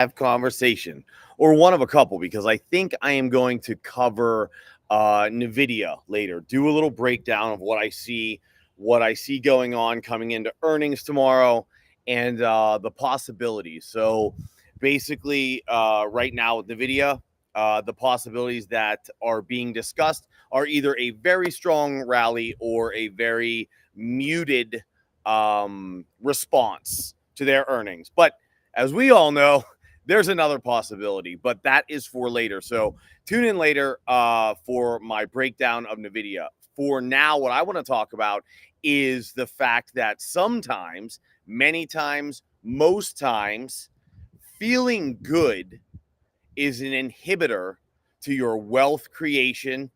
have conversation, or one of a couple, because I think I am going to cover Nvidia later. Do a little breakdown of what I see going on coming into earnings tomorrow, and the possibilities. So basically, right now with Nvidia, the possibilities that are being discussed are either a very strong rally or a very muted response to their earnings. But as we all know, there's another possibility, but that is for later. So tune in later for my breakdown of NVIDIA. For now, what I want to talk about is the fact that sometimes, many times, most times, feeling good is an inhibitor to your wealth creation,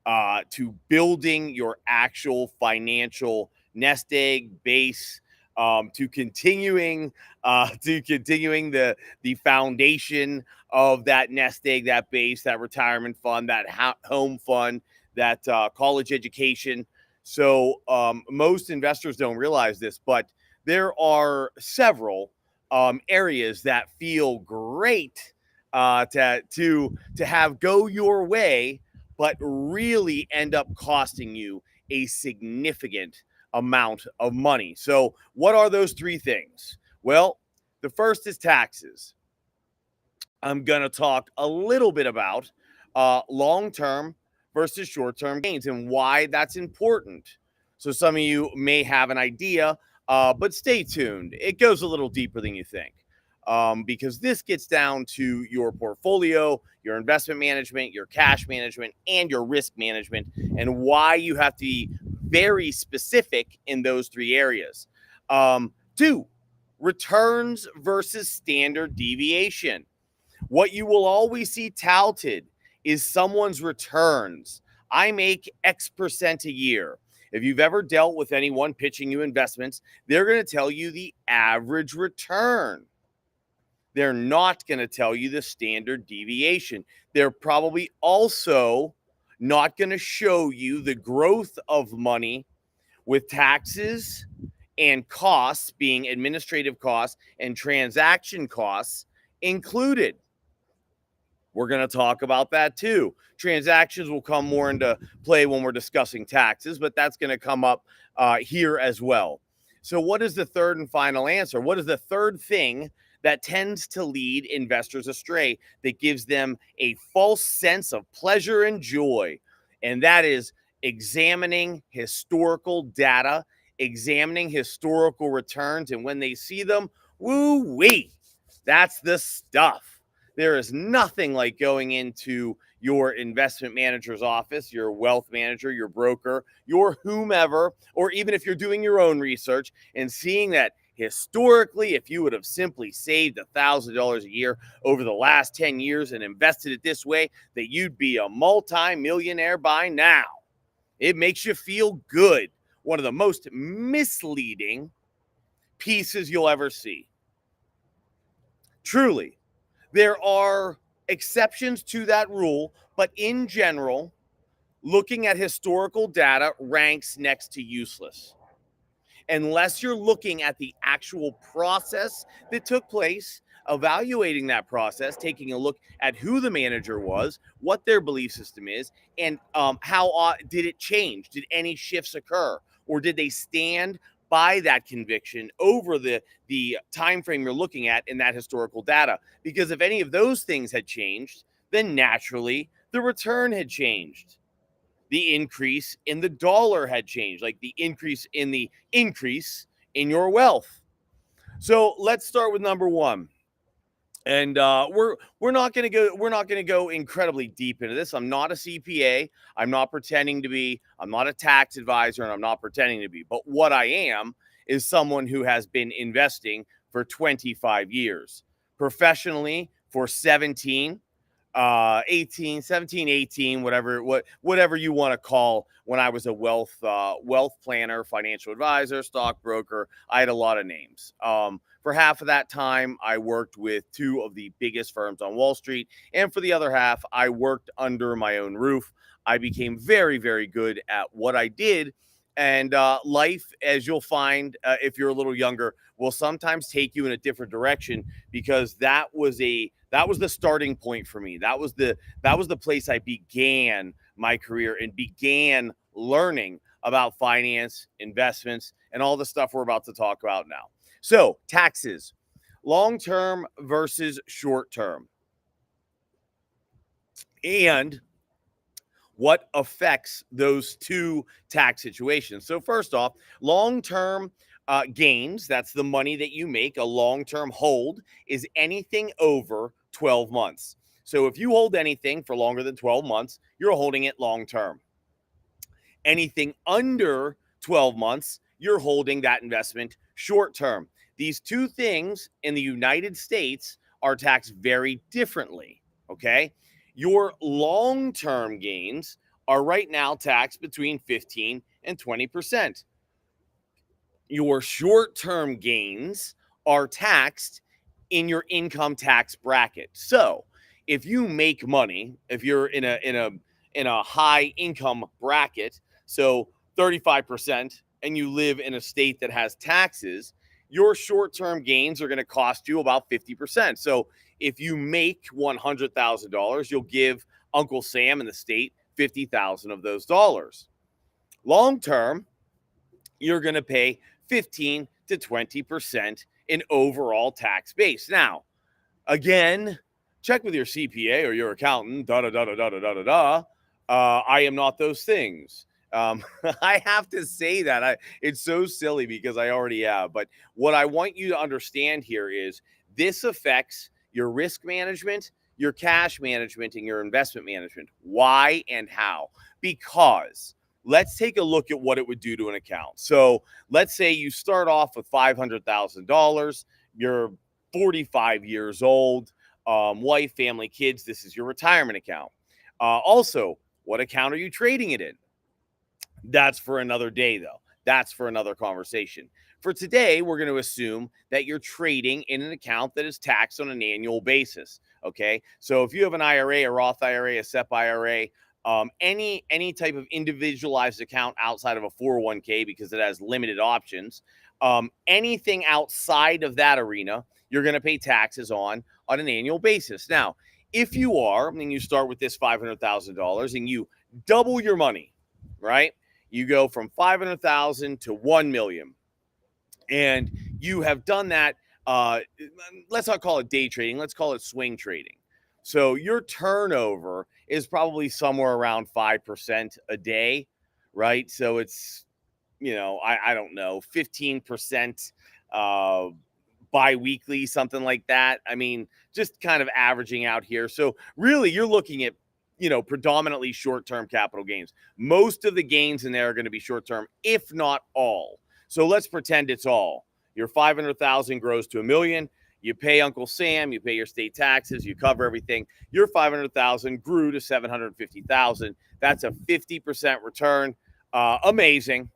to building your actual financial nest egg base, to continuing the foundation of that nest egg, that base, that retirement fund, that home fund, that college education. So most investors don't realize this, but there are several areas that feel great to have go your way, but really end up costing you a significant amount of money. So, what are those three things? Well, the first is taxes. I'm going to talk a little bit about long term versus short term gains and why that's important. So, some of you may have an idea, but stay tuned. It goes a little deeper than you think. Because this gets down to your portfolio, your investment management, your cash management, and your risk management, and why you have to be very specific in those three areas. Two, returns versus standard deviation. What you will always see touted is someone's returns. I make X percent a year. If you've ever dealt with anyone pitching you investments, they're going to tell you the average return. They're not going to tell you the standard deviation. They're probably also not going to show you the growth of money with taxes and costs, being administrative costs and transaction costs included. We're going to talk about that too. Transactions will come more into play when we're discussing taxes, but that's going to come up here as well. So what is the third and final answer? What is the third thing that tends to lead investors astray, that gives them a false sense of pleasure and joy? And that is examining historical data, examining historical returns, and when they see them, woo-wee, that's the stuff. There is nothing like going into your investment manager's office, your wealth manager, your broker, your whomever, or even if you're doing your own research and seeing that historically, if you would have simply saved $1,000 a year over the last 10 years and invested it this way, that you'd be a multi-millionaire by now. It makes you feel good. One of the most misleading pieces you'll ever see. Truly. There are exceptions to that rule, but in general, looking at historical data ranks next to useless. Unless you're looking at the actual process that took place, evaluating that process, taking a look at who the manager was, what their belief system is, and how did it change? Did any shifts occur? Or did they stand by that conviction over the time frame you're looking at in that historical data? Because if any of those things had changed, then naturally the return had changed. The increase in the dollar had changed, like the increase in your wealth. So let's start with number one. And we're not going to go incredibly deep into this. I'm not a CPA. I'm not pretending to be. I'm not a tax advisor, and I'm not pretending to be. But what I am is someone who has been investing for 25 years, professionally for 17, 18, 17, 18, whatever you want to call. When I was a wealth planner, financial advisor, stockbroker, I had a lot of names. For half of that time, I worked with two of the biggest firms on Wall Street. And for the other half, I worked under my own roof. I became very, very good at what I did. And life, as you'll find if you're a little younger, will sometimes take you in a different direction, because that was the starting point for me. That was the place I began my career and began learning about finance, investments, and all the stuff we're about to talk about now. So, taxes, long term versus short term, and what affects those two tax situations. So, first off, long term gains, that's the money that you make. A long term hold is anything over 12 months. So, if you hold anything for longer than 12 months, you're holding it long term. Anything under 12 months, you're holding that investment short term. These two things in the United States are taxed very differently. Okay. Your long term gains are right now taxed between 15 and 20%. Your short term gains are taxed in your income tax bracket. So if you make money, if you're in a high income bracket, so 35%, and you live in a state that has taxes, your short term gains are going to cost you about 50%. So if you make $100,000, you'll give Uncle Sam in the state 50,000 of those dollars. Long term, you're going to pay 15 to 20% in overall tax base. Now, again, check with your CPA or your accountant. Da da da da da da da da. I am not those things. I have to say that it's so silly because I already have. But what I want you to understand here is this affects your risk management, your cash management, and your investment management. Why and how? Because let's take a look at what it would do to an account. So let's say you start off with $500,000. You're 45 years old, wife, family, kids. This is your retirement account. Also, what account are you trading it in? That's for another day, though. That's for another conversation. For today, we're going to assume that you're trading in an account that is taxed on an annual basis. Okay. So if you have an IRA, a Roth IRA, a SEP IRA, any type of individualized account outside of a 401k, because it has limited options, anything outside of that arena, you're going to pay taxes on an annual basis. Now, if you are, and you start with this $500,000 and you double your money, right? You go from 500,000 to 1 million, and you have done that. Let's not call it day trading. Let's call it swing trading. So your turnover is probably somewhere around 5% a day, right? So it's, I don't know, 15% bi-weekly, something like that. I mean, just kind of averaging out here. So really you're looking at, predominantly short-term capital gains. Most of the gains in there are going to be short-term, if not all. So let's pretend it's all. Your 500,000 grows to 1 million. You pay Uncle Sam, you pay your state taxes, you cover everything. Your 500,000 grew to 750,000. That's a 50% return. Amazing.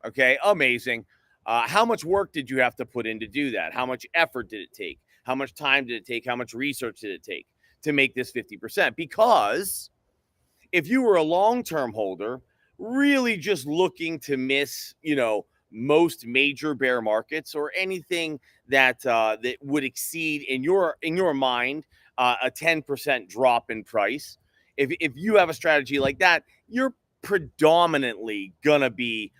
Okay, amazing. How much work did you have to put in to do that? How much effort did it take? How much time did it take? How much research did it take to make this 50%? Because if you were a long-term holder, really just looking to miss, most major bear markets or anything that that would exceed in your mind a 10% drop in price. If you have a strategy like that, you're predominantly gonna be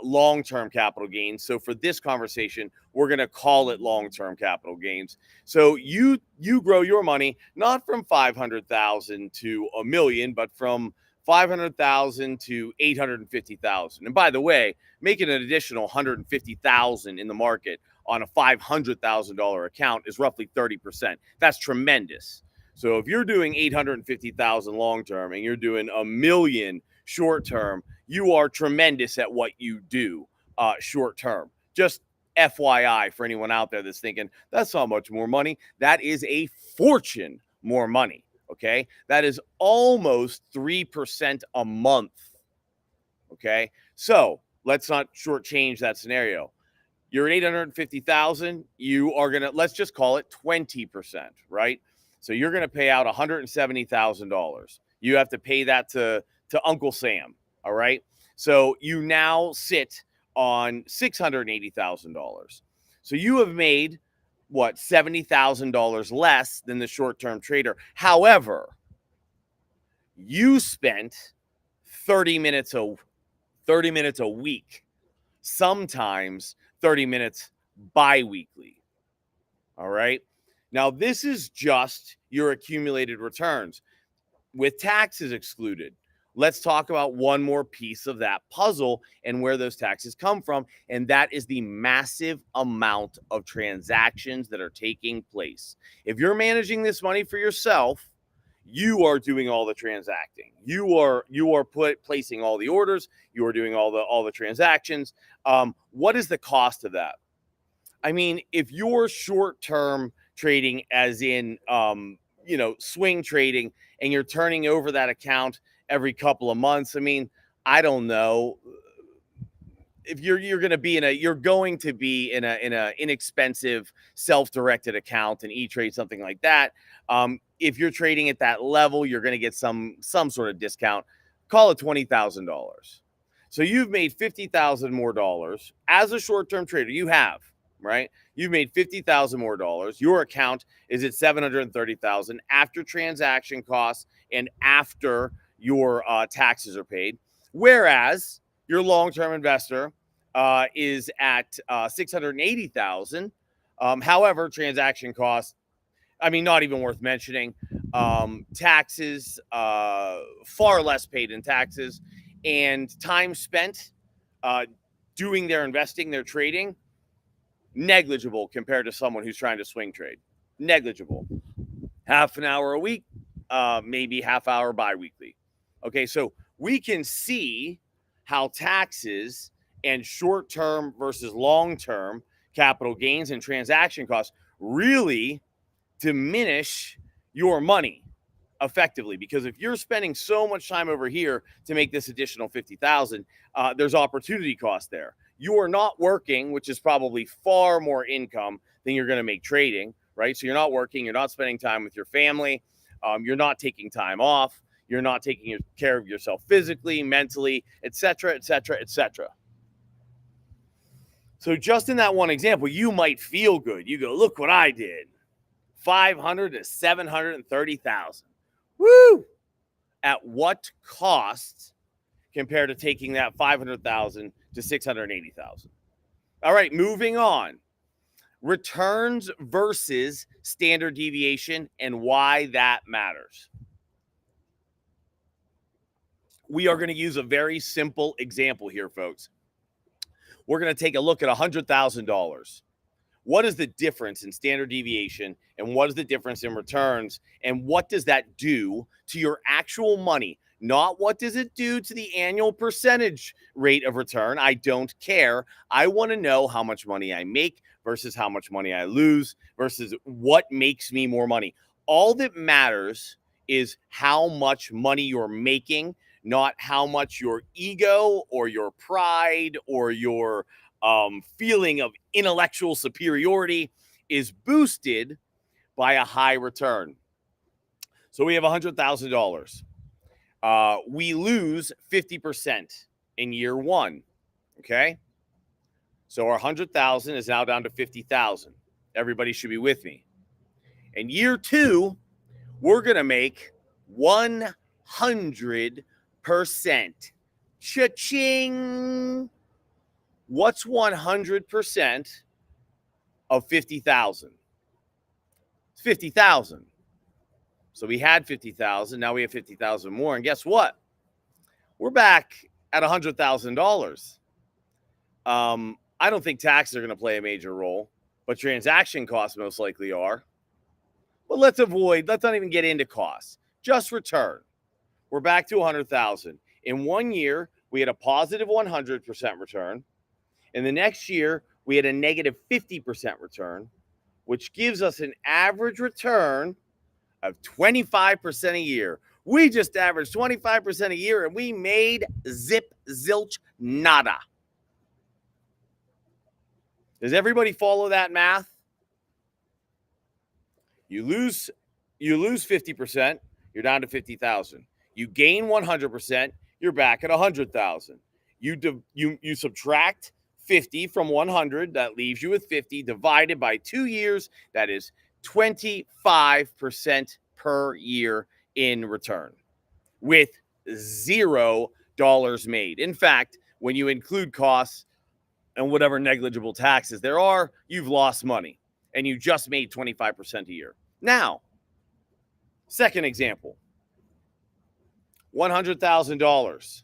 long-term capital gains. So for this conversation, we're gonna call it long-term capital gains. So you grow your money not from 500,000 to 1 million, but from 500,000 to 850,000. And by the way, making an additional 150,000 in the market on a $500,000 account is roughly 30%. That's tremendous. So if you're doing 850,000 long term and you're doing 1 million short term, you are tremendous at what you do short term. Just FYI for anyone out there that's thinking that's not much more money. That is a fortune more money. Okay, that is almost 3% a month. Okay, so let's not shortchange that scenario. You're at 850,000. You are gonna, let's just call it 20%, right? So you're gonna pay out $170,000. You have to pay that to Uncle Sam. All right. So you now sit on $680,000. So you have made what, $70,000 less than the short-term trader. However, you spent 30 minutes a 30 minutes a week, sometimes 30 minutes bi-weekly. All right. Now, this is just your accumulated returns with taxes excluded. Let's talk about one more piece of that puzzle and where those taxes come from. And that is the massive amount of transactions that are taking place. If you're managing this money for yourself, you are doing all the transacting. You are placing all the orders. You are doing all the transactions. What is the cost of that? I mean, if you're short-term trading, as in, swing trading, and you're turning over that account every couple of months, I mean, I don't know if you're going to be in a inexpensive self-directed account and E-Trade, something like that. If you're trading at that level, you're going to get some sort of discount. Call it $20,000. So you've made $50,000 more dollars as a short-term trader. You have, right? You've made $50,000 more dollars. Your account is at $730,000 after transaction costs and after your taxes are paid. Whereas your long-term investor is at $680,000. However, transaction costs, I mean, not even worth mentioning. Taxes, far less paid in taxes, and time spent doing their investing, their trading, negligible compared to someone who's trying to swing trade. Negligible. Half an hour a week, maybe half hour bi-weekly. Okay, so we can see how taxes and short-term versus long-term capital gains and transaction costs really diminish your money effectively. Because if you're spending so much time over here to make this additional 50,000, there's opportunity cost there. You are not working, which is probably far more income than you're going to make trading, right? So you're not working, you're not spending time with your family, you're not taking time off, you're not taking care of yourself physically, mentally, etc., etc., etc. So just in that one example, you might feel good. You go, look what I did. 500 to 730,000. Woo! At what cost compared to taking that 500,000 to 680,000? All right, moving on. Returns versus standard deviation and why that matters. We are going to use a very simple example here, folks. We're going to take a look at $100,000. What is the difference in standard deviation and what is the difference in returns, and what does that do to your actual money? Not what does it do to the annual percentage rate of return. I don't care. I want to know how much money I make versus how much money I lose versus what makes me more money. All that matters is how much money you're making, not how much your ego or your pride or your feeling of intellectual superiority is boosted by a high return. So we have $100,000. We lose 50% in year one. Okay. So our 100,000 is now down to 50,000. Everybody should be with me. In year two, we're going to make 100%. Cha-ching. What's 100% of 50,000? It's 50,000. So we had 50,000. Now we have 50,000 more. And guess what? We're back at $100,000. I don't think taxes are going to play a major role, but transaction costs most likely are. But let's not even get into costs. Just return. We're back to 100,000. In 1 year, we had a positive 100% return. In the next year, we had a negative 50% return, which gives us an average return of 25% a year. We just averaged 25% a year, and we made zip, zilch, nada. Does everybody follow that math? You lose 50%, you're down to 50,000. You gain 100%, you're back at 100,000. You subtract 50 from 100, that leaves you with 50, divided by 2 years, that is 25% per year in return, with $0 made. In fact, when you include costs and whatever negligible taxes there are, you've lost money and you just made 25% a year. Now, second example, $100,000.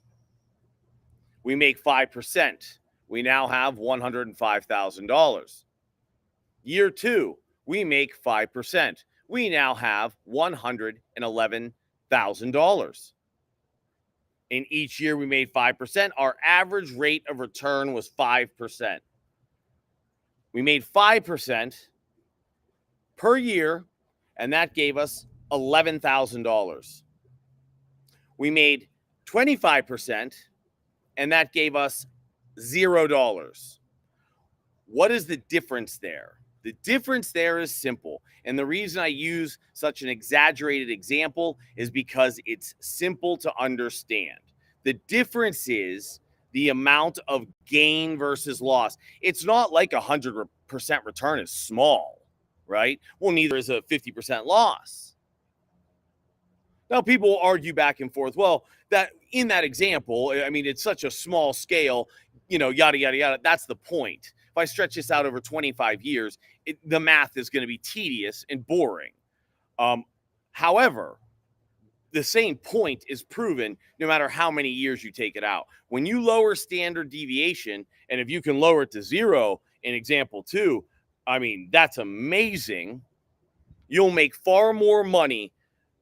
We make 5%. We now have $105,000. Year 2, we make 5%. We now have $111,000. In each year we made 5%. Our average rate of return was 5%. We made 5% per year, and that gave us $11,000. We made 25%, and that gave us $0. What is the difference there? The difference there is simple. And the reason I use such an exaggerated example is because it's simple to understand. The difference is the amount of gain versus loss. It's not like 100% return is small, right? Well, neither is a 50% loss. Now, people will argue back and forth. Well, that in that example, I mean, it's such a small scale, yada, yada, yada. That's the point. If I stretch this out over 25 years, the math is going to be tedious and boring. However, the same point is proven no matter how many years you take it out. When you lower standard deviation, and if you can lower it to 0 in example 2, I mean, that's amazing. You'll make far more money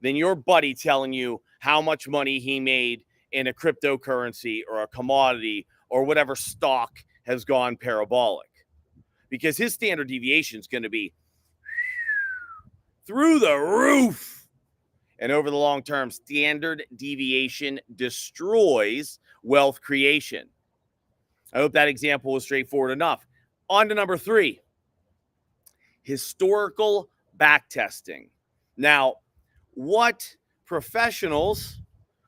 than your buddy telling you how much money he made in a cryptocurrency or a commodity or whatever stock has gone parabolic, because his standard deviation is going to be through the roof. And over the long term, standard deviation destroys wealth creation. I hope that example was straightforward enough. On to number 3, historical backtesting. Now, what professionals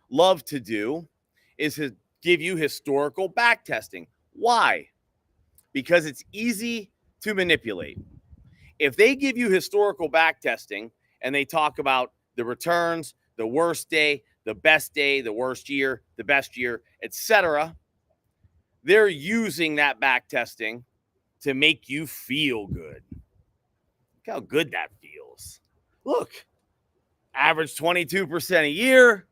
love to do is to give you historical backtesting. Why? Because it's easy to manipulate. If they give you historical backtesting and they talk about the returns, the worst day, the best day, the worst year, the best year, etc., they're using that backtesting to make you feel good. Look how good that feels. Look, average 22% a year,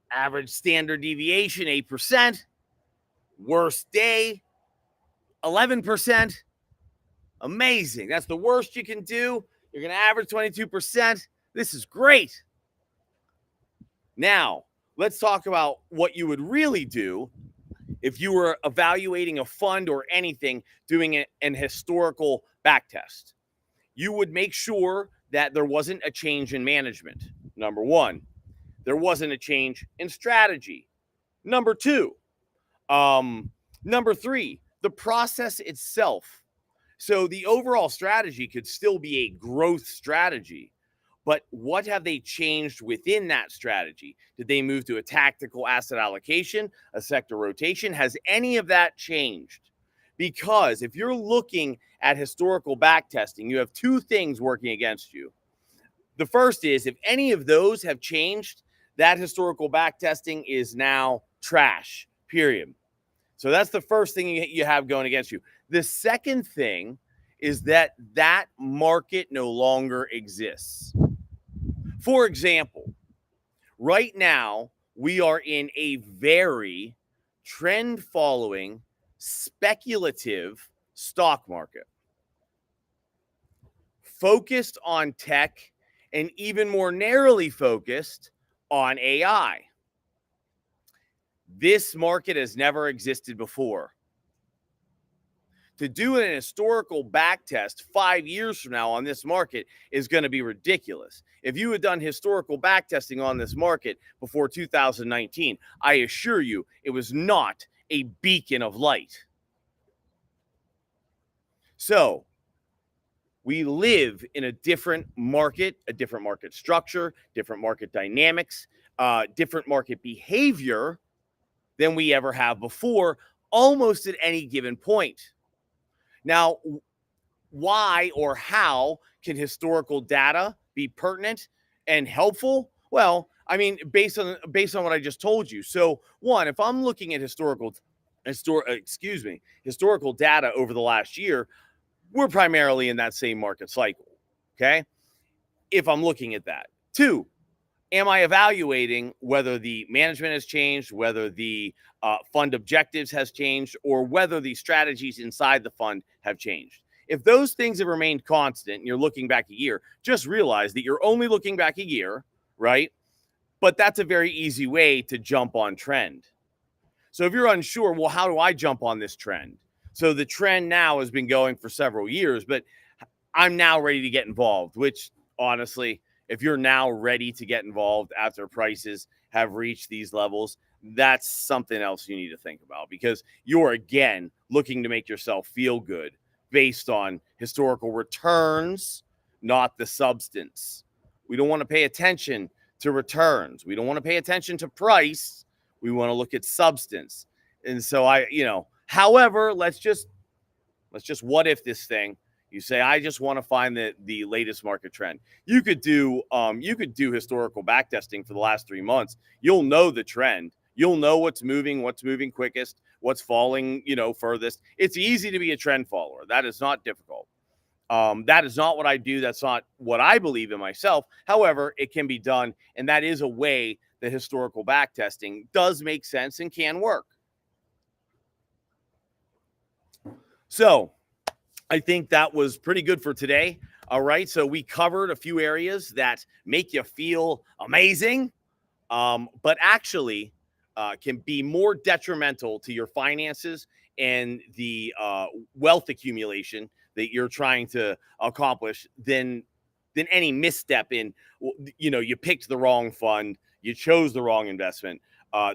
average standard deviation 8%, worst day 11%. Amazing. That's the worst you can do. You're going to average 22%. This is great. Now, let's talk about what you would really do if you were evaluating a fund or anything, doing an historical backtest. You would make sure that there wasn't a change in management. Number 1, there wasn't a change in strategy. Number 2, number 3, the process itself. So the overall strategy could still be a growth strategy, but what have they changed within that strategy? Did they move to a tactical asset allocation, a sector rotation? Has any of that changed? Because if you're looking at historical backtesting, you have 2 things working against you. The first is, if any of those have changed, that historical backtesting is now trash, period. So that's the first thing you have going against you. The second thing is that market no longer exists. For example, right now, we are in a very trend-following, speculative stock market, focused on tech and even more narrowly focused on AI. This market has never existed before. To do an historical backtest 5 years from now on this market is going to be ridiculous. If you had done historical backtesting on this market before 2019, I assure you it was not a beacon of light. So we live in a different market structure, different market dynamics, different market behavior. than we ever have before, almost at any given point. Now, why or how can historical data be pertinent and helpful? Well, I mean, based on what I just told you. So, one, if I'm looking at historical data over the last year, we're primarily in that same market cycle. Okay. If I'm looking at that. Two, am I evaluating whether the management has changed, whether the fund objectives has changed, or whether the strategies inside the fund have changed? If those things have remained constant and you're looking back a year, just realize that you're only looking back a year, right? But that's a very easy way to jump on trend. So if you're unsure, well, how do I jump on this trend? So the trend now has been going for several years, but I'm now ready to get involved, which honestly, if you're now ready to get involved after prices have reached these levels, that's something else you need to think about, because you're again looking to make yourself feel good based on historical returns, not the substance. We don't want to pay attention to returns. We don't want to pay attention to price. We want to look at substance. And so however, let's just what if this thing. You say, I just want to find the latest market trend. You could do historical backtesting for the last 3 months. You'll know the trend. You'll know what's moving quickest, what's falling, furthest. It's easy to be a trend follower. That is not difficult. That is not what I do. That's not what I believe in myself. However, it can be done, and that is a way that historical backtesting does make sense and can work. So I think that was pretty good for today. All right. So we covered a few areas that make you feel amazing, but actually can be more detrimental to your finances and the wealth accumulation that you're trying to accomplish than any misstep in, you picked the wrong fund, you chose the wrong investment.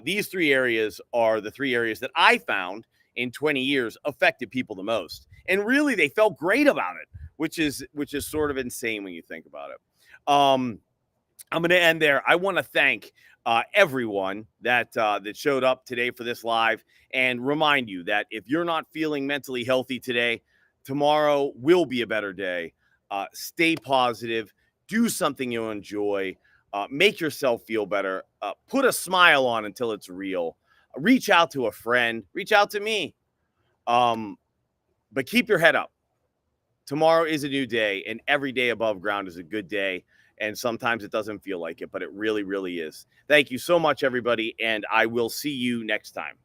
These 3 areas are the 3 areas that I found in 20 years affected people the most. And really, they felt great about it, which is sort of insane when you think about it. I'm going to end there. I want to thank everyone that showed up today for this live, and remind you that if you're not feeling mentally healthy today, tomorrow will be a better day. Stay positive. Do something you enjoy. Make yourself feel better. Put a smile on until it's real. Reach out to a friend. Reach out to me. But keep your head up. Tomorrow is a new day, and every day above ground is a good day. And sometimes it doesn't feel like it, but it really, really is. Thank you so much, everybody, and I will see you next time.